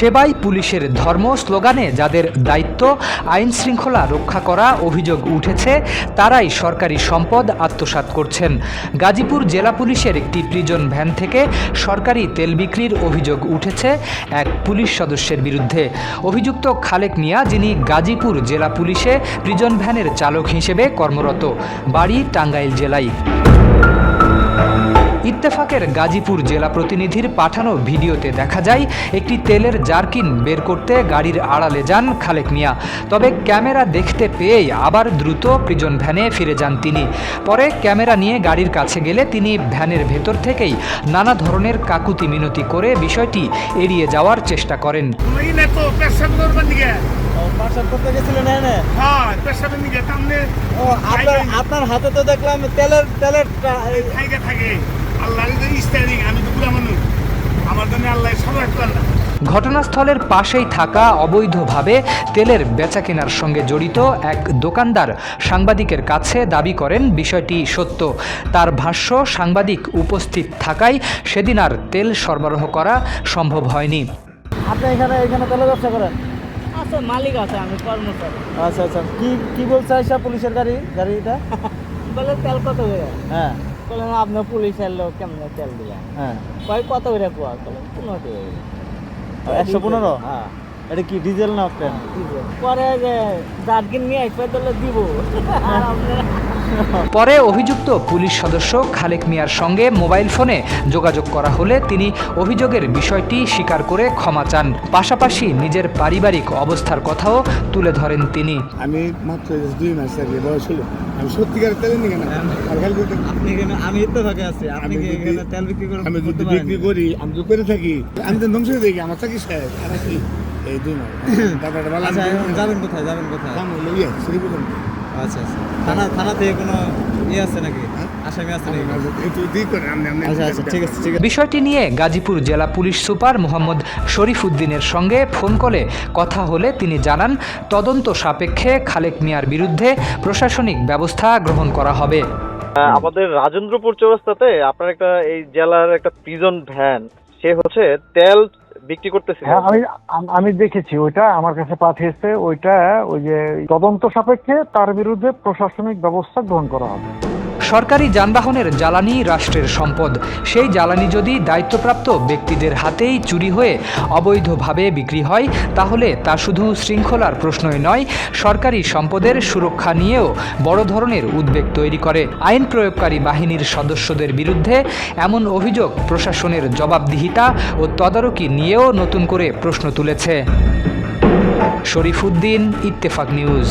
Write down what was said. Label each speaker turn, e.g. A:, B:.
A: সেবাই পুলিশের ধর্ম স্লোগানে যাদের দায়িত্ব আইন শৃঙ্খলা রক্ষা করা অভিযোগ উঠেছে তারাই সরকারি সম্পদ আত্মসাৎ করছেন। গাজীপুর জেলা পুলিশের একটি প্রিজন ভ্যান থেকে সরকারি তেল বিক্রির অভিযোগ উঠেছে এক পুলিশ সদস্যের বিরুদ্ধে। অভিযুক্ত খালেক মিয়া, যিনি গাজীপুর জেলা পুলিশে প্রিজন ভ্যানের চালক হিসেবে কর্মরত, বাড়ি টাঙ্গাইল জেলায়। ইত্তেফাকের গাজীপুর জেলা প্রতিনিধির পাঠানো ভিডিওতে দেখা যায় একটি তেলের জারকিন বের করতে গাড়ির আড়ালে যান খালেক মিয়া। তবে ক্যামেরা দেখতে পেয়েই আবার দ্রুত প্রিজন ভ্যানে ফিরে যান তিনি। পরে ক্যামেরা নিয়ে গাড়ির কাছে গেলে তিনি ভ্যানের ভেতর থেকেই নানা ধরনের কাকুতি মিনতি করে বিষয়টি এড়িয়ে যাওয়ার চেষ্টা করেন।
B: আপনার হাতে তো দেখলাম তেলের
A: ঘটনাস্থলের পাশেই থাকা অবৈধভাবে তেলের বেচাকেনার সঙ্গে জড়িত এক দোকানদার সাংবাদিকের কাছে দাবি করেন বিষয়টি সত্য। তার ভাষ্য, সাংবাদিক উপস্থিত থাকায় সেদিন আর তেল সরবরাহ করা সম্ভব হয়নি।
B: আপনি এখানে তেলের ব্যবসা করেন?
C: আচ্ছা, মালিক আছে, আমি কর্মচারী।
B: আচ্ছা, কি বলছে আইসা পুলিশের গাড়িটা?
C: বলে তেল কত করে?
B: হ্যাঁ,
C: বলে না আপনার পুলিশের লোক কেমনে তেল দিলেন?
B: হ্যাঁ,
C: কয় কত করে পোয়া? বলে 15 টাকা।
B: 115?
C: হ্যাঁ।
B: এটা কি ডিজেল না অকটেন?
C: পরে যে জারকিন নিয়ে আসবে তাহলে দিব। আর আপনারা
A: পরে অভিযুক্ত পুলিশ সদস্য খালেক মিয়ার সঙ্গে মোবাইল ফোনে যোগাযোগ করা হলে তিনি অভিযোগের বিষয়টি স্বীকার করে ক্ষমা চান। পাশাপাশি নিজের পারিবারিক অবস্থার কথাও তুলে ধরেন তিনি।
D: আমি মাত্র 2 মাস আগে বয়স হলো, আমি সত্যিকার তেল নিই কেন?
B: আপনি এখানে, আমি ইত্তেফাকে আছি, আপনি কি এখানে তেল বিক্রি করেন?
D: আমি যদি বিক্রি করি, আমি তো করে থাকি, আমি তো ধ্বংস হয়ে দেখি আমার চাকরি শেষ। আর কি এই 2 মাস টাকাটা ভালো।
B: আচ্ছা, যাবেন কোথায়?
D: শ্রীপুর।
B: আচ্ছা, থানা থেকে কোনো আছে নাকি? আসামি আছে নাকি? আচ্ছা, ঠিক আছে।
A: বিষয়টি নিয়ে গাজীপুর জেলা পুলিশ সুপার মোহাম্মদ শরীফ উদ্দিনের সঙ্গে ফোন কলে কথা হলে তিনি জানান, তদন্ত সাপেক্ষে খালেক মিয়ার বিরুদ্ধে প্রশাসনিক ব্যবস্থা গ্রহণ করা হবে।
E: আমাদের রাজেন্দ্রপুর চৌরাস্তাতে আপনার একটা এই জেলার একটা প্রিজন ভ্যান, সে হচ্ছে তেল বিক্রি করতেছিল।
F: হ্যাঁ, আমি দেখেছি, ওইটা আমার কাছে পাঠিয়েছে। ওইটা ওই যে তদন্ত সাপেক্ষে তার বিরুদ্ধে প্রশাসনিক ব্যবস্থা গ্রহণ করা হবে।
A: সরকারি যানবাহনের জ্বালানি রাষ্ট্রের সম্পদ। সেই জ্বালানি যদি দায়িত্বপ্রাপ্ত ব্যক্তিদের হাতেই চুরি হয়ে অবৈধভাবে বিক্রি হয়, তাহলে তা শুধু শৃঙ্খলার প্রশ্নই নয়, সরকারি সম্পদের সুরক্ষা নিয়েও বড় ধরনের উদ্বেগ তৈরি করে। আইন প্রয়োগকারী বাহিনীর সদস্যদের বিরুদ্ধে এমন অভিযোগ প্রশাসনের জবাবদিহিতা ও তদারকি নিয়েও নতুন করে প্রশ্ন তুলেছে। শরীফ উদ্দিন, ইত্তেফাক নিউজ।